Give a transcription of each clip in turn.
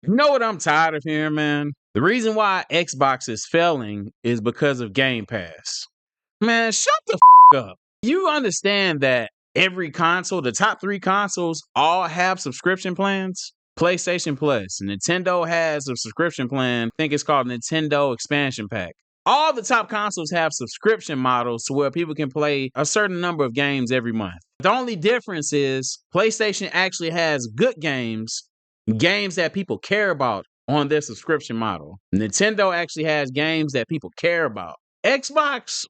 You know what I'm tired of hearing, man? The reason why Xbox is failing is because of Game Pass. Man, shut the up. You understand that every console, the top 3 consoles, all have subscription plans? PlayStation Plus. Nintendo has a subscription plan. I think it's called Nintendo Expansion Pack. All the top consoles have subscription models to where people can play a certain number of games every month. The only difference is PlayStation actually has good games that people care about on their subscription model. Nintendo actually has games that people care about. Xbox,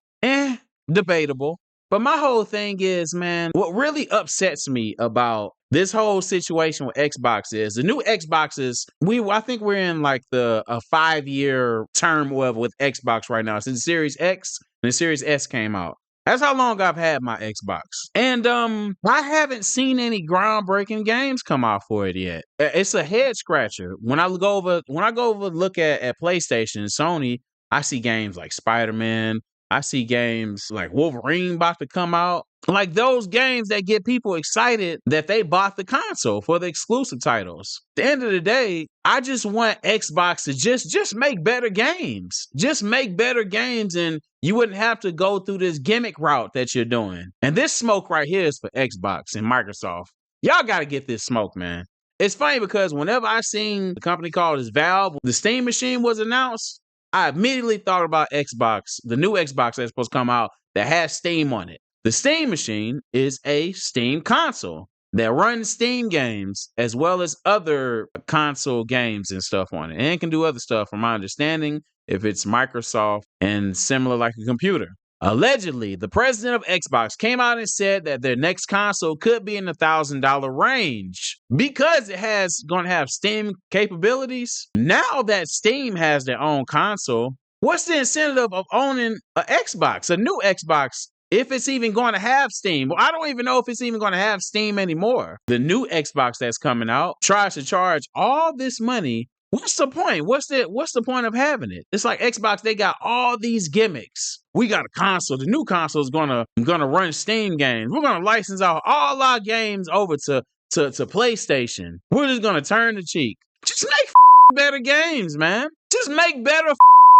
debatable. But my whole thing is, man, what really upsets me about this whole situation with Xbox is the new Xboxes. I think we're in like a 5-year term with Xbox right now. Since the Series X and the Series S came out. That's how long I've had my Xbox. And I haven't seen any groundbreaking games come out for it yet. It's a head scratcher. When I go over look at PlayStation, Sony, I see games like Spider-Man. I see games like Wolverine about to come out. Like those games that get people excited that they bought the console for the exclusive titles. At the end of the day, I just want Xbox to just make better games. Just make better games and you wouldn't have to go through this gimmick route that you're doing. And this smoke right here is for Xbox and Microsoft. Y'all got to get this smoke, man. It's funny because whenever I seen the company called as Valve, the Steam machine was announced, I immediately thought about Xbox, the new Xbox that's supposed to come out that has Steam on it. The Steam machine is a Steam console that runs Steam games as well as other console games and stuff on it. And it can do other stuff from my understanding if it's Microsoft and similar like a computer. Allegedly, the president of Xbox came out and said that their next console could be in the $1,000 range because it has going to have Steam capabilities. Now that Steam has their own console, what's the incentive of owning an Xbox, a new Xbox, if it's even going to have Steam? Well, I don't even know if it's even going to have Steam anymore. The new Xbox that's coming out tries to charge all this money. What's the point? What's the point of having it? It's like Xbox, they got all these gimmicks. We got a console. The new console is gonna run Steam games. We're gonna license out all our games over to PlayStation. We're just gonna turn the cheek. Just make better games, man. Just make better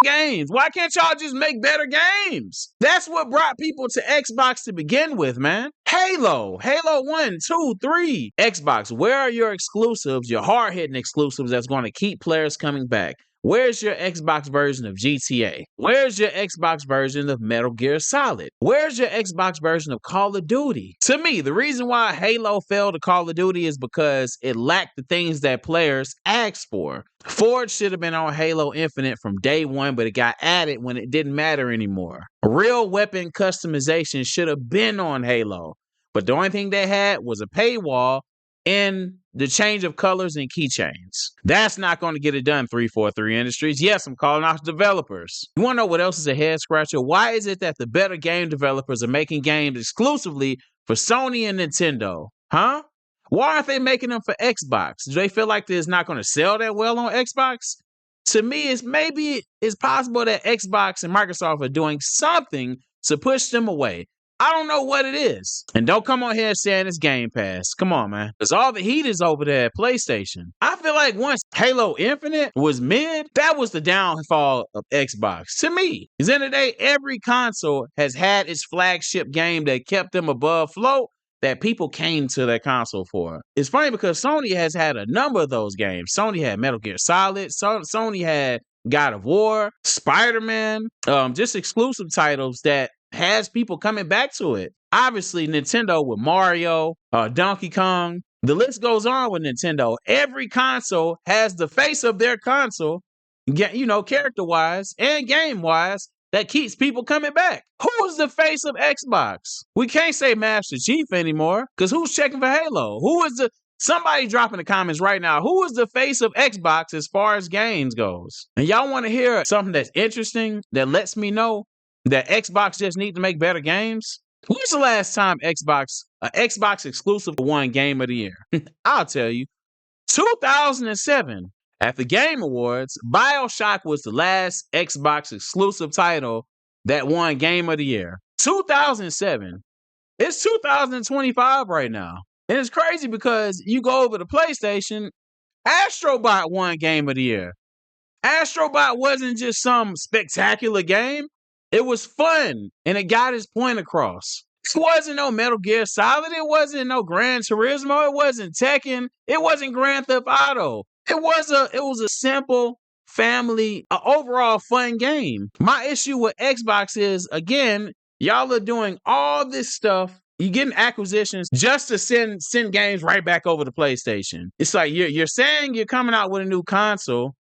games. Why can't y'all just make better games? That's what brought people to Xbox to begin with, man. Halo 1, 2, 3. Xbox, where are your exclusives, your hard-hitting exclusives that's going to keep players coming back? Where's your Xbox version of GTA? Where's your Xbox version of Metal Gear Solid? Where's your Xbox version of Call of Duty? To me, the reason why Halo failed to Call of Duty is because it lacked the things that players asked for. Forge should have been on Halo Infinite from day one, but it got added when it didn't matter anymore. Real weapon customization should have been on Halo, but the only thing they had was a paywall and the change of colors and keychains. That's not going to get it done, 343 Industries. Yes, I'm calling out developers. You want to know what else is a head scratcher? Why is it that the better game developers are making games exclusively for Sony and Nintendo? Huh? Why aren't they making them for Xbox? Do they feel like it's not going to sell that well on Xbox? To me, it's possible that Xbox and Microsoft are doing something to push them away. I don't know what it is. And don't come on here saying it's Game Pass. Come on, man. Because all the heat is over there at PlayStation. I feel like once Halo Infinite was mid, that was the downfall of Xbox. To me. Because in the day, every console has had its flagship game that kept them above float that people came to that console for. It's funny because Sony has had a number of those games. Sony had Metal Gear Solid. Sony had God of War, Spider-Man, just exclusive titles that has people coming back to it. Obviously, Nintendo with Mario, Donkey Kong. The list goes on with Nintendo. Every console has the face of their console, character-wise and game-wise, that keeps people coming back. Who is the face of Xbox? We can't say Master Chief anymore, because who's checking for Halo? Somebody drop in the comments right now, who is the face of Xbox as far as games goes? And y'all want to hear something that's interesting that lets me know that Xbox just need to make better games? When's the last time Xbox exclusive won Game of the Year? I'll tell you. 2007. At the Game Awards, BioShock was the last Xbox exclusive title that won Game of the Year. 2007. It's 2025 right now. And it's crazy because you go over to PlayStation, Astrobot won Game of the Year. Astrobot wasn't just some spectacular game. It was fun, and it got its point across. It wasn't no Metal Gear Solid. It wasn't no Gran Turismo. It wasn't Tekken. It wasn't Grand Theft Auto. It was a simple family, overall fun game. My issue with Xbox is, again, y'all are doing all this stuff. You getting acquisitions just to send games right back over to PlayStation. It's like you're saying you're coming out with a new console,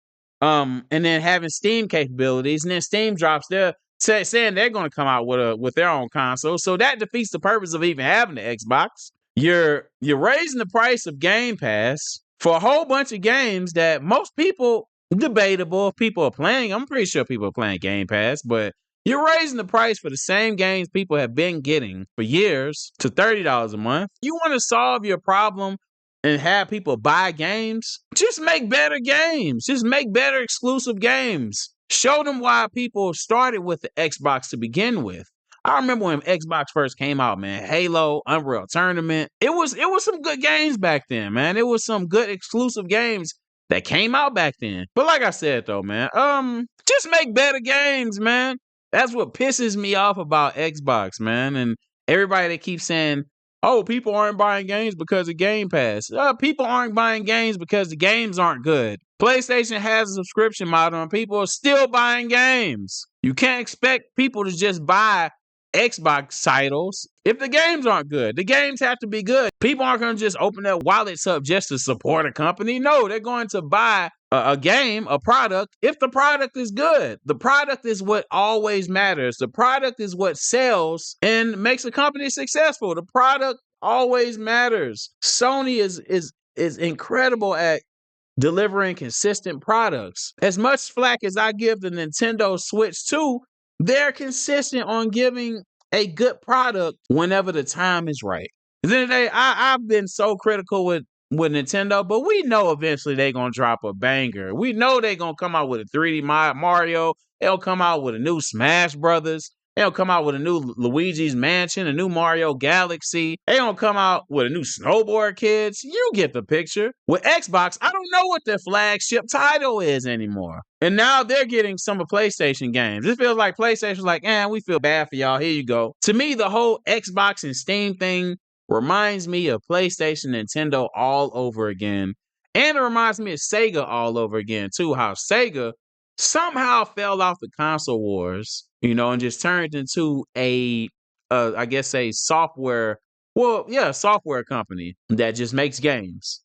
and then having Steam capabilities, and then Steam drops their saying they're going to come out with their own console. So that defeats the purpose of even having the Xbox. You're raising the price of Game Pass for a whole bunch of games that most people, debatable if people are playing. I'm pretty sure people are playing Game Pass, but you're raising the price for the same games people have been getting for years to $30 a month. You want to solve your problem and have people buy games? Just make better games. Just make better exclusive games. Show them why people started with the Xbox to begin with. I remember when Xbox first came out, man. Halo, Unreal Tournament. It was some good games back then, man. It was some good exclusive games that came out back then. But like I said though, man, just make better games, man. That's what pisses me off about Xbox, man. And everybody that keeps saying, oh, people aren't buying games because of Game Pass. People aren't buying games because the games aren't good. PlayStation has a subscription model and people are still buying games. You can't expect people to just buy Xbox titles if the games aren't good. The games have to be good. People aren't going to just open their wallets up just to support a company. No, they're going to buy a game, a product, if the product is good. The product is what always matters. The product is what sells and makes a company successful. The product always matters. Sony is incredible at delivering consistent products. As much flack as I give the Nintendo Switch 2, they're consistent on giving a good product whenever the time is right. At the end of the day, I've been so critical with Nintendo, but we know eventually they're going to drop a banger. We know they're going to come out with a 3D Mario. They'll come out with a new Smash Brothers. They'll come out with a new Luigi's Mansion, a new Mario Galaxy. They don't come out with a new Snowboard Kids. You get the picture. With Xbox, I don't know what their flagship title is anymore. And now they're getting some of PlayStation games. It feels like PlayStation's like, we feel bad for y'all. Here you go. To me, the whole Xbox and Steam thing reminds me of PlayStation, Nintendo all over again. And it reminds me of Sega all over again, too. How Sega somehow fell off the console wars, and just turned into a software company that just makes games.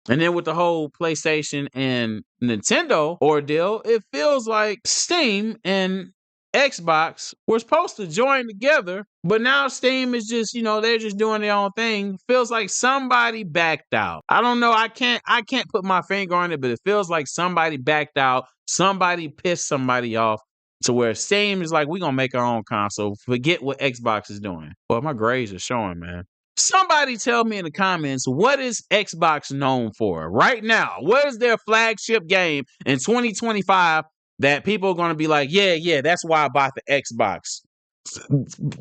And then with the whole PlayStation and Nintendo ordeal, it feels like Steam and Xbox were supposed to join together, but now Steam is just, they're just doing their own thing. Feels like somebody backed out. I don't know. I can't put my finger on it, but it feels like somebody backed out. Somebody pissed somebody off to where Steam is like, we're going to make our own console. Forget what Xbox is doing. Well, my grades are showing, man. Somebody tell me in the comments, what is Xbox known for right now? What is their flagship game in 2025 that people are going to be like, yeah, that's why I bought the Xbox?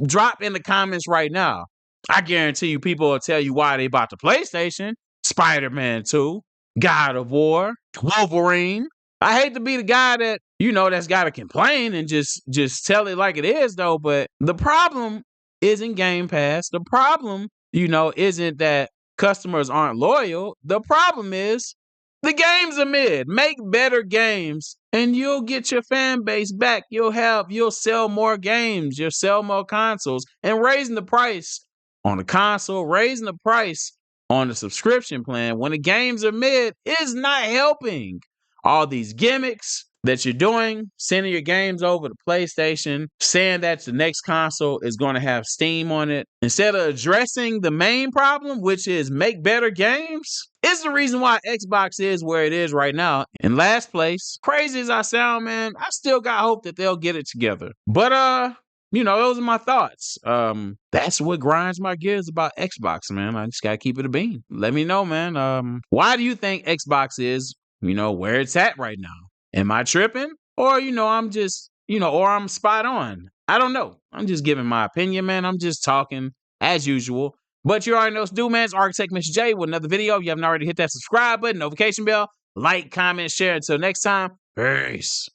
Drop in the comments right now. I guarantee you people will tell you why they bought the PlayStation. Spider-Man 2, God of War, Wolverine. I hate to be the guy that, that's got to complain and just tell it like it is, though. But the problem isn't Game Pass. The problem, isn't that customers aren't loyal. The problem is the games are mid. Make better games and you'll get your fan base back. You'll sell more games. You'll sell more consoles. And raising the price on the console, raising the price on the subscription plan when the games are mid is not helping. All these gimmicks that you're doing, sending your games over to PlayStation, saying that the next console is going to have Steam on it, instead of addressing the main problem, which is make better games, is the reason why Xbox is where it is right now. In last place, crazy as I sound, man, I still got hope that they'll get it together. But, those are my thoughts. That's what grinds my gears about Xbox, man. I just got to keep it a bean. Let me know, man. Why do you think Xbox is, where it's at right now? Am I tripping? Or, I'm just, or I'm spot on. I don't know. I'm just giving my opinion, man. I'm just talking as usual. But you already know what to do, man. It's Architect Mr. J with another video. If you haven't already hit that subscribe button, notification bell, Like, comment, share. Until next time, peace.